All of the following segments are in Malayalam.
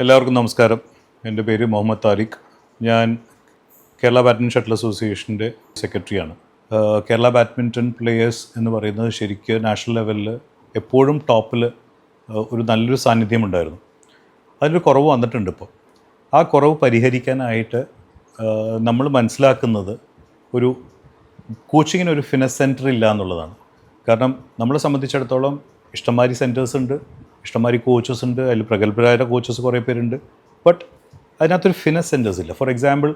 എല്ലാവർക്കും നമസ്കാരം. എൻ്റെ പേര് മുഹമ്മദ് താരിഖ്. ഞാൻ കേരള ബാഡ്മിൻ്റൺ ഷട്ടിൽ അസോസിയേഷൻ്റെ സെക്രട്ടറിയാണ്. കേരള ബാഡ്മിൻ്റൺ പ്ലേയേഴ്സ് എന്ന് പറയുന്നത് ശരിക്കും നാഷണൽ ലെവലിൽ എപ്പോഴും ടോപ്പിൽ ഒരു നല്ലൊരു സാന്നിധ്യമുണ്ടായിരുന്നു. അതിലൊരു കുറവ് വന്നിട്ടുണ്ട് ഇപ്പോൾ. ആ കുറവ് പരിഹരിക്കാനായിട്ട് നമ്മൾ മനസ്സിലാക്കുന്നത് ഒരു കോച്ചിങ്ങിനൊരു ഫിനസ് സെൻറ്റർ ഇല്ല എന്നുള്ളതാണ്. കാരണം നമ്മളെ സംബന്ധിച്ചിടത്തോളം ഇഷ്ടംമാതിരി സെൻറ്റേഴ്സ് ഉണ്ട്, ഇഷ്ടംമാതിരി കോച്ചസ് ഉണ്ട്, അതിൽ പ്രഗത്ഭരായ കോച്ചസ് കുറേ പേരുണ്ട്. ബട്ട് അതിനകത്തൊരു ഫിനസ് സെൻറ്റേഴ്സ് ഇല്ല. ഫോർ എക്സാമ്പിൾ,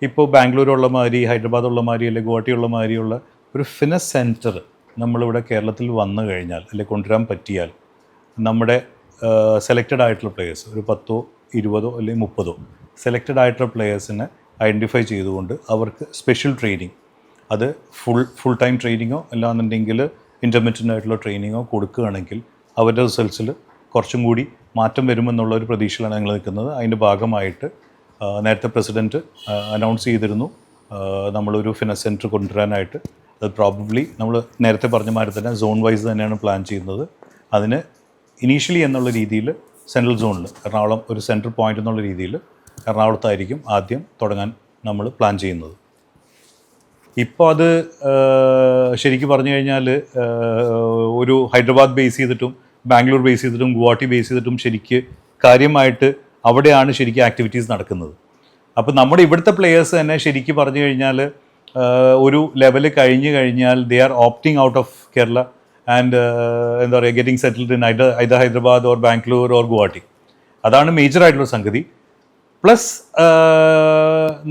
ഇപ്പോൾ ബാംഗ്ലൂരുള്ള മാതിരി, ഹൈദരാബാദുള്ള മാതിരി, അല്ലെങ്കിൽ ഗുവാഹട്ടിയുള്ള മാതിരിയുള്ള ഒരു ഫിനസ് സെൻറ്റർ നമ്മളിവിടെ കേരളത്തിൽ വന്നു കഴിഞ്ഞാൽ, അല്ലെങ്കിൽ കൊണ്ടുവരാൻ പറ്റിയാൽ, നമ്മുടെ സെലക്റ്റഡ് ആയിട്ടുള്ള പ്ലേയേഴ്സ് ഒരു 10, 20 അല്ലെങ്കിൽ 30 സെലക്റ്റഡ് ആയിട്ടുള്ള പ്ലേയേഴ്സിനെ ഐഡൻറ്റിഫൈ ചെയ്തുകൊണ്ട് അവർക്ക് സ്പെഷ്യൽ ട്രെയിനിങ്, അത് ഫുൾ ടൈം ട്രെയിനിങ്ങോ അല്ലാന്നുണ്ടെങ്കിൽ ഇൻ്റർമീഡിയറ്റ് ആയിട്ടുള്ള ട്രെയിനിങ്ങോ കൊടുക്കുകയാണെങ്കിൽ അവരുടെ റിസൾട്ട്സിൽ കുറച്ചും കൂടി മാറ്റം വരുമെന്നുള്ള ഒരു പ്രതീക്ഷയിലാണ് ഞങ്ങൾ നിൽക്കുന്നത്. അതിൻ്റെ ഭാഗമായിട്ട് നേരത്തെ പ്രസിഡൻറ്റ് അനൗൺസ് ചെയ്തിരുന്നു നമ്മളൊരു ഫിനസ് സെൻറ്റർ കൊണ്ടുവരാനായിട്ട്. അത് പ്രോബബ്ലി നമ്മൾ നേരത്തെ പറഞ്ഞ മാതിരി തന്നെ സോൺ വൈസ് തന്നെയാണ് പ്ലാൻ ചെയ്യുന്നത്. അതിന് ഇനീഷ്യലി എന്നുള്ള രീതിയിൽ സെൻട്രൽ സോണിൽ എറണാകുളം ഒരു സെൻട്രൽ പോയിൻ്റ് എന്നുള്ള രീതിയിൽ എറണാകുളത്തായിരിക്കും ആദ്യം തുടങ്ങാൻ നമ്മൾ പ്ലാൻ ചെയ്യുന്നത്. ഇപ്പോൾ അത് ശരിക്കും പറഞ്ഞു കഴിഞ്ഞാൽ ഒരു ഹൈദരാബാദ് ബേസ് ചെയ്തിട്ടും ബാംഗ്ലൂർ ബേസ് ചെയ്തിട്ടും ഗുവാഹട്ടി ബേസ് ചെയ്തിട്ടും ശരിക്ക് കാര്യമായിട്ട് അവിടെയാണ് ശരിക്കും ആക്ടിവിറ്റീസ് നടക്കുന്നത്. അപ്പോൾ നമ്മുടെ ഇവിടുത്തെ പ്ലെയേഴ്സ് തന്നെ ശരിക്കും പറഞ്ഞു കഴിഞ്ഞാൽ ഒരു ലെവൽ കഴിഞ്ഞ് കഴിഞ്ഞാൽ they are opting out of Kerala and എന്താ പറയുക getting settled in either Hyderabad or Bangalore or Guwahati. അതാണ് മേജറായിട്ടുള്ള സംഗതി. പ്ലസ്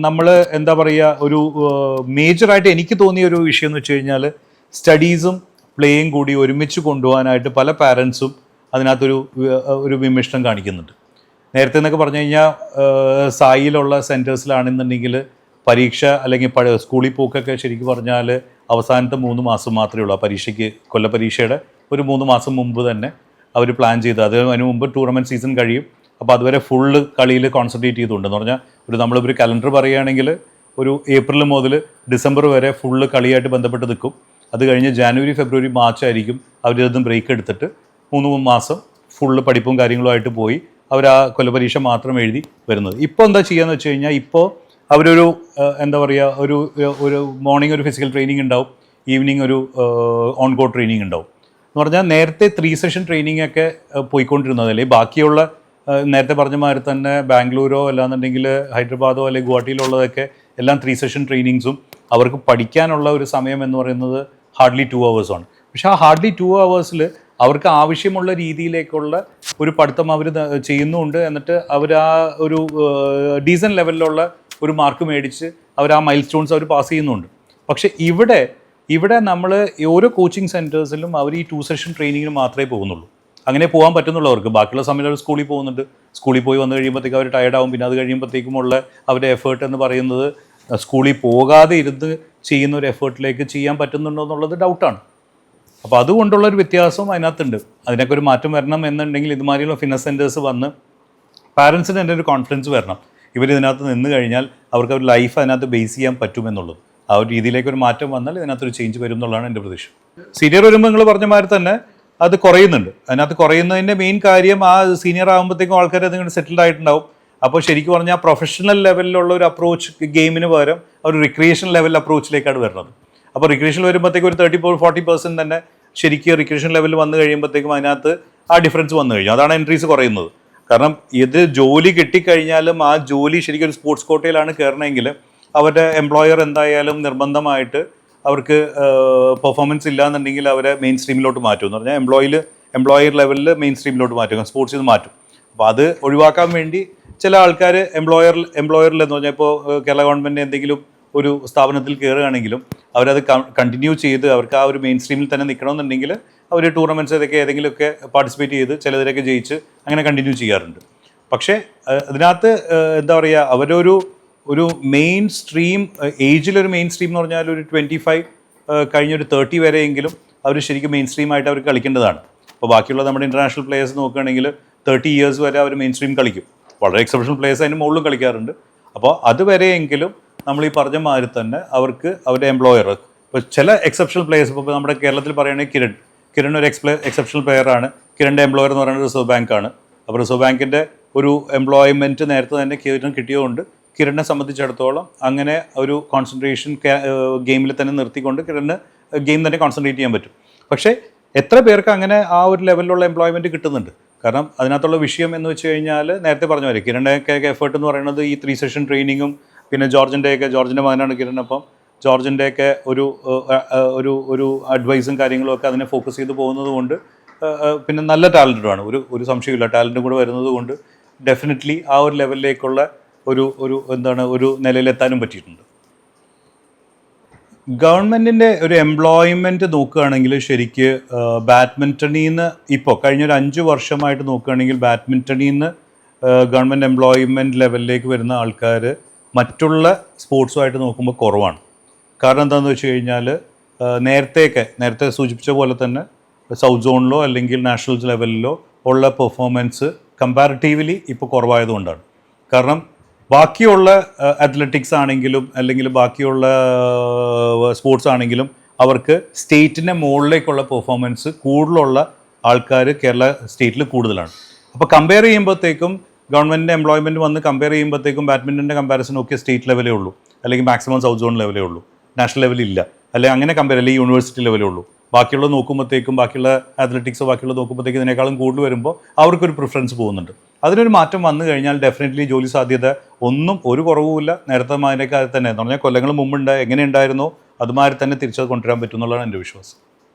നമ്മൾ എന്താ പറയുക, ഒരു മേജറായിട്ട് എനിക്ക് തോന്നിയ ഒരു വിഷയം എന്ന് വെച്ച് കഴിഞ്ഞാൽ സ്റ്റഡീസും പ്ലേയും കൂടി ഒരുമിച്ച് കൊണ്ടുപോകാനായിട്ട് പല പാരൻസും അതിനകത്തൊരു വിമിഷ്ടം കാണിക്കുന്നുണ്ട്. നേരത്തെ എന്നൊക്കെ പറഞ്ഞു കഴിഞ്ഞാൽ സായിലുള്ള സെൻറ്റേഴ്സിലാണെന്നുണ്ടെങ്കിൽ പരീക്ഷ അല്ലെങ്കിൽ സ്കൂളിൽ പോക്കൊക്കെ ശരിക്കും പറഞ്ഞാൽ അവസാനത്തെ 3 മാസം മാത്രമേ ഉള്ളൂ. ആ പരീക്ഷയ്ക്ക് കൊല്ലപ്പരീക്ഷയുടെ ഒരു 3 മാസം മുമ്പ് തന്നെ അവർ പ്ലാൻ ചെയ്ത്, അതിന് മുമ്പ് ടൂർണമെൻറ്റ് സീസൺ കഴിയും. അപ്പോൾ അതുവരെ ഫുള്ള് കളിയിൽ കോൺസെൻട്രേറ്റ് ചെയ്തുകൊണ്ടെന്ന് പറഞ്ഞാൽ നമ്മളിപ്പോൾ കലണ്ടർ പറയുകയാണെങ്കിൽ ഒരു ഏപ്രിൽ മുതൽ ഡിസംബർ വരെ ഫുള്ള് കളിയായിട്ട് ബന്ധപ്പെട്ട് നിൽക്കും. അത് കഴിഞ്ഞ് ജാനുവരി, ഫെബ്രുവരി, മാർച്ച് ആയിരിക്കും അവരിതൊന്നും ബ്രേക്ക് എടുത്തിട്ട് 3 മാസം ഫുള്ള് പഠിപ്പും കാര്യങ്ങളുമായിട്ട് പോയി അവർ ആ കൊല്ലപരീക്ഷ മാത്രം എഴുതി വരുന്നത്. ഇപ്പോൾ എന്താ ചെയ്യുകയെന്ന് വെച്ച് കഴിഞ്ഞാൽ ഇപ്പോൾ അവരൊരു എന്താ പറയുക ഒരു മോർണിംഗ് ഒരു ഫിസിക്കൽ ട്രെയിനിങ് ഉണ്ടാവും, ഈവനിങ് ഒരു ഓൺ കോർട്ട് ട്രെയിനിങ് ഉണ്ടാവും. എന്ന് പറഞ്ഞാൽ നേരത്തെ 3 സെഷൻ ട്രെയിനിങ് ഒക്കെ പോയിക്കൊണ്ടിരുന്നത്, അല്ലെങ്കിൽ ബാക്കിയുള്ള നേരത്തെ പറഞ്ഞ മാതിരി തന്നെ ബാംഗ്ലൂരോ അല്ലാന്നുണ്ടെങ്കിൽ ഹൈദരാബാദോ അല്ലെങ്കിൽ ഗുവാഹട്ടിയിലുള്ളതൊക്കെ എല്ലാം 3 സെഷൻ ട്രെയിനിങ്സും അവർക്ക് പഠിക്കാനുള്ള ഒരു സമയം എന്ന് പറയുന്നത് ഹാർഡ്ലി 2 hours പക്ഷേ ആ ഹാർഡ്ലി 2 hours അവർക്ക് ആവശ്യമുള്ള രീതിയിലേക്കുള്ള ഒരു പഠിത്തം അവർ ചെയ്യുന്നുമുണ്ട്. എന്നിട്ട് അവർ ആ ഒരു ഡീസൻറ്റ് ലെവലിലുള്ള ഒരു മാർക്ക് മേടിച്ച് അവർ ആ മൈൽ സ്റ്റോൺസ് അവർ പാസ് ചെയ്യുന്നുണ്ട്. പക്ഷേ ഇവിടെ നമ്മൾ ഓരോ കോച്ചിങ് സെൻറ്റേഴ്സിലും അവർ ഈ 2 സെഷൻ ട്രെയിനിങ്ങിന് മാത്രമേ പോകുന്നുള്ളൂ. അങ്ങനെ പോകാൻ പറ്റുന്നുള്ളവർക്ക്. ബാക്കിയുള്ള സമയത്ത് അവർ സ്കൂളിൽ പോകുന്നുണ്ട്. സ്കൂളിൽ പോയി വന്നു കഴിയുമ്പോഴത്തേക്കും അവർ ടയർഡാവും. പിന്നെ അത് കഴിയുമ്പോഴത്തേക്കുമുള്ള അവരുടെ എഫേർട്ട് എന്ന് പറയുന്നത് സ്കൂളിൽ പോകാതെ ഇരുന്ന് ചെയ്യുന്ന ഒരു എഫേർട്ടിലേക്ക് ചെയ്യാൻ പറ്റുന്നുണ്ടോ എന്നുള്ളത് ഡൗട്ടാണ്. അപ്പോൾ അതുകൊണ്ടുള്ളൊരു വ്യത്യാസം അതിനകത്തുണ്ട്. അതിനൊക്കെ ഒരു മാറ്റം വരണം എന്നുണ്ടെങ്കിൽ ഇതുമാതിരിയുള്ള ഫിനസ് സെൻറ്റേഴ്സ് വന്ന് പാരൻസിന് എൻ്റെ ഒരു കോൺഫിഡൻസ് വരണം. ഇവരിതിനകത്ത് നിന്ന് കഴിഞ്ഞാൽ അവർക്ക് ഒരു ലൈഫ് അതിനകത്ത് ബേസ് ചെയ്യാൻ പറ്റുമെന്നുള്ളത്. ആ ഒരു രീതിയിലേക്കൊരു മാറ്റം വന്നാൽ ഇതിനകത്തൊരു ചേഞ്ച് വരും എന്നുള്ളതാണ് എൻ്റെ പ്രതീക്ഷ. സീനിയർ വരുമ്പോൾ നിങ്ങൾ പറഞ്ഞ മാതിരി തന്നെ അത് കുറയുന്നുണ്ട്. അതിനകത്ത് കുറയുന്നതിൻ്റെ മെയിൻ കാര്യം ആ സീനിയർ ആകുമ്പോഴത്തേക്കും ആൾക്കാർ അതിങ്ങനെ സെറ്റിൽഡ് ആയിട്ടുണ്ടാവും. അപ്പോൾ ശരിക്കും പറഞ്ഞാൽ പ്രൊഫഷണൽ ലെവലിലുള്ള ഒരു അപ്രോച്ച് ഗെയിമിന് പകരം ഒരു റിക്രിയേഷൻ ലെവൽ അപ്രോച്ചിലേക്കാണ് വരുന്നത്. അപ്പോൾ റിക്രിയേഷൻ വരുമ്പോഴത്തേക്കും ഒരു 30-40% തന്നെ ശരിക്കും റിക്രിയേഷൻ ലെവലിൽ വന്നു കഴിയുമ്പോഴത്തേക്കും അതിനകത്ത് ആ ഡിഫറൻസ് വന്നു കഴിഞ്ഞു. അതാണ് എൻട്രീസ് കുറയുന്നത്. കാരണം ഇത് ജോലി കിട്ടിക്കഴിഞ്ഞാലും ആ ജോലി ശരിക്കും ഒരു സ്പോർട്സ് കോട്ടയിലാണ് കയറണമെങ്കിൽ അവരുടെ എംപ്ലോയർ എന്തായാലും നിർബന്ധമായിട്ട് അവർക്ക് പെർഫോമൻസ് ഇല്ലാന്നുണ്ടെങ്കിൽ അവരെ മെയിൻ സ്ട്രീമിലോട്ട് മാറ്റും. എന്ന് പറഞ്ഞാൽ എംപ്ലോയർ ലെവലിൽ മെയിൻ സ്ട്രീമിലോട്ട് മാറ്റും, സ്പോർട്സിൽ നിന്ന് മാറ്റും. അപ്പോൾ അത് ഒഴിവാക്കാൻ വേണ്ടി ചില ആൾക്കാർ എംപ്ലോയറിൽ എന്ന് പറഞ്ഞാൽ ഇപ്പോൾ കേരള ഗവൺമെൻറ് എന്തെങ്കിലും ഒരു സ്ഥാപനത്തിൽ കയറുകയാണെങ്കിലും അവരത് കണ്ടിന്യൂ ചെയ്ത് അവർക്ക് ആ ഒരു മെയിൻ സ്ട്രീമിൽ തന്നെ നിൽക്കണമെന്നുണ്ടെങ്കിൽ അവർ ടൂർണമെൻറ്റ്സ് ഇതൊക്കെ ഏതെങ്കിലുമൊക്കെ പാർട്ടിസിപ്പേറ്റ് ചെയ്ത് ചിലതിലൊക്കെ ജയിച്ച് അങ്ങനെ കണ്ടിന്യൂ ചെയ്യാറുണ്ട്. പക്ഷേ അതിനകത്ത് എന്താ പറയുക, അവരൊരു മെയിൻ സ്ട്രീം ഏജിലൊരു മെയിൻ സ്ട്രീം എന്ന് പറഞ്ഞാൽ ഒരു 25 കഴിഞ്ഞൊരു 30 വരെയെങ്കിലും അവർ ശരിക്കും മെയിൻ സ്ട്രീമായിട്ട് അവർ കളിക്കേണ്ടതാണ്. അപ്പോൾ ബാക്കിയുള്ള നമ്മുടെ ഇൻ്റർനാഷണൽ പ്ലേയേഴ്സ് നോക്കുകയാണെങ്കിൽ 30 years വരെ അവർ മെയിൻ സ്ട്രീം കളിക്കും. വളരെ എക്സെപ്ഷണൽ പ്ലേയേഴ്സ് അതിന് മുകളിലും കളിക്കാറുണ്ട്. അപ്പോൾ അതുവരെയെങ്കിലും നമ്മൾ ഈ പറഞ്ഞ മാതിരി തന്നെ അവർക്ക് അവരുടെ എംപ്ലോയർ, ഇപ്പോൾ ചില എക്സെപ്ഷണൽ പ്ലേയേഴ്സ്, ഇപ്പോൾ നമ്മുടെ കേരളത്തിൽ പറയുകയാണെങ്കിൽ കിരൺ ഒരു എക്സെപ്ഷണൽ പ്ലെയറാണ്. കിരണിൻ്റെ എംപ്ലോയർ എന്ന് പറയുന്നത് റിസർവ് ബാങ്കാണ്. അപ്പോൾ റിസർവ് ബാങ്കിൻ്റെ ഒരു എംപ്ലോയ്മെൻറ്റ് നേരത്തെ തന്നെ കിരൺ കിട്ടിയതുകൊണ്ട് കിരണിനെ സംബന്ധിച്ചിടത്തോളം അങ്ങനെ ഒരു കോൺസെൻട്രേഷൻ ഗെയിമിൽ തന്നെ നിർത്തിക്കൊണ്ട് കിരണിന് ഗെയിം തന്നെ കോൺസെൻട്രേറ്റ് ചെയ്യാൻ പറ്റും. പക്ഷേ എത്ര പേർക്ക് അങ്ങനെ ആ ഒരു ലെവലിലുള്ള എംപ്ലോയ്മെൻറ്റ് കിട്ടുന്നുണ്ട്? കാരണം അതിനകത്തുള്ള വിഷയം എന്ന് വെച്ച് കഴിഞ്ഞാൽ നേരത്തെ പറഞ്ഞ പോലെ കിരണിൻ്റെയൊക്കെ എഫേർട്ട് എന്ന് പറയുന്നത് ഈ 3 സെഷൻ ട്രെയിനിങ്ങും പിന്നെ ജോർജിൻ്റെ മകനാണ് കിരൺ. അപ്പം ജോർജിൻ്റെയൊക്കെ ഒരു അഡ്വൈസും കാര്യങ്ങളും ഒക്കെ അതിനെ ഫോക്കസ് ചെയ്ത് പോകുന്നത് കൊണ്ട് പിന്നെ നല്ല ടാലൻറ്റഡാണ്, ഒരു സംശയമില്ല. ടാലൻറ്റും കൂടെ വരുന്നത് കൊണ്ട് ഡെഫിനറ്റ്ലി ആ ഒരു ലെവലിലേക്കുള്ള ഒരു നിലയിലെത്താനും പറ്റിയിട്ടുണ്ട്. ഗവൺമെൻറ്റിൻ്റെ ഒരു എംപ്ലോയ്മെൻറ്റ് നോക്കുകയാണെങ്കിൽ ശരിക്ക് ബാഡ്മിൻ്റണിൽ നിന്ന് ഇപ്പോൾ കഴിഞ്ഞൊരു 5 വർഷമായിട്ട് നോക്കുകയാണെങ്കിൽ ബാഡ്മിൻ്റണിൽ നിന്ന് ഗവൺമെൻറ് എംപ്ലോയ്മെൻറ്റ് ലെവലിലേക്ക് വരുന്ന ആൾക്കാർ മറ്റുള്ള സ്പോർട്സുമായിട്ട് നോക്കുമ്പോൾ കുറവാണ്. കാരണം എന്താണെന്ന് വെച്ച് കഴിഞ്ഞാൽ നേരത്തെ സൂചിപ്പിച്ച പോലെ തന്നെ സൗത്ത് സോണിലോ അല്ലെങ്കിൽ നാഷണൽ ലെവലിലോ ഉള്ള പെർഫോമൻസ് കമ്പാരിറ്റീവ്ലി ഇപ്പോൾ കുറവായതുകൊണ്ടാണ്. കാരണം ബാക്കിയുള്ള അത്ലറ്റിക്സ് ആണെങ്കിലും അല്ലെങ്കിൽ ബാക്കിയുള്ള സ്പോർട്സ് ആണെങ്കിലും അവർക്ക് സ്റ്റേറ്റിൻ്റെ മുകളിലേക്കുള്ള പെർഫോമൻസ് കൂടുതലുള്ള ആൾക്കാർ കേരള സ്റ്റേറ്റിൽ കൂടുതലാണ്. അപ്പോൾ കമ്പയർ ചെയ്യുമ്പോഴത്തേക്കും ഗവൺമെൻറ്റിൻ്റെ എംപ്ലോയ്മെൻറ്റ് വന്ന് കമ്പയർ ചെയ്യുമ്പോഴത്തേക്കും ബാഡ്മിൻ്റൻ്റെ കമ്പാരിസൺ ഒക്കെ സ്റ്റേറ്റ് ലെവലേ ഉള്ളൂ, അല്ലെങ്കിൽ മാക്സിമം സൗത്ത് സോൺ ലെവലേ ഉള്ളൂ, നാഷണൽ ലെവലില്ല. അല്ലെങ്കിൽ അങ്ങനെ കമ്പയർ അല്ലെങ്കിൽ യൂണിവേഴ്സിറ്റി ലെവലേ ഉള്ളൂ. ബാക്കിയുള്ളത് നോക്കുമ്പോഴത്തേക്കും ബാക്കിയുള്ള അത്ലറ്റിക്സോ ബാക്കിയുള്ളത് നോക്കുമ്പോഴത്തേക്കും ഇതിനേക്കാളും കൂടുതൽ വരുമ്പോൾ അവർക്കൊരു പ്രിഫറൻസ് പോകുന്നുണ്ട്. അതിനൊരു മാറ്റം വന്നു കഴിഞ്ഞാൽ ഡെഫിനറ്റ്ലി ജോലി സാധ്യത ഒരു കുറവുമില്ല. നേരത്തെ അതിനേക്കാൾ തന്നെ എന്ന് പറഞ്ഞാൽ കൊല്ലങ്ങൾ മുമ്പുണ്ട് എങ്ങനെ ഉണ്ടായിരുന്നോ അതുമാതിരി തന്നെ തിരിച്ചത് കൊണ്ടുവരാൻ പറ്റും എന്നുള്ളതാണ് എൻ്റെ വിശ്വാസം.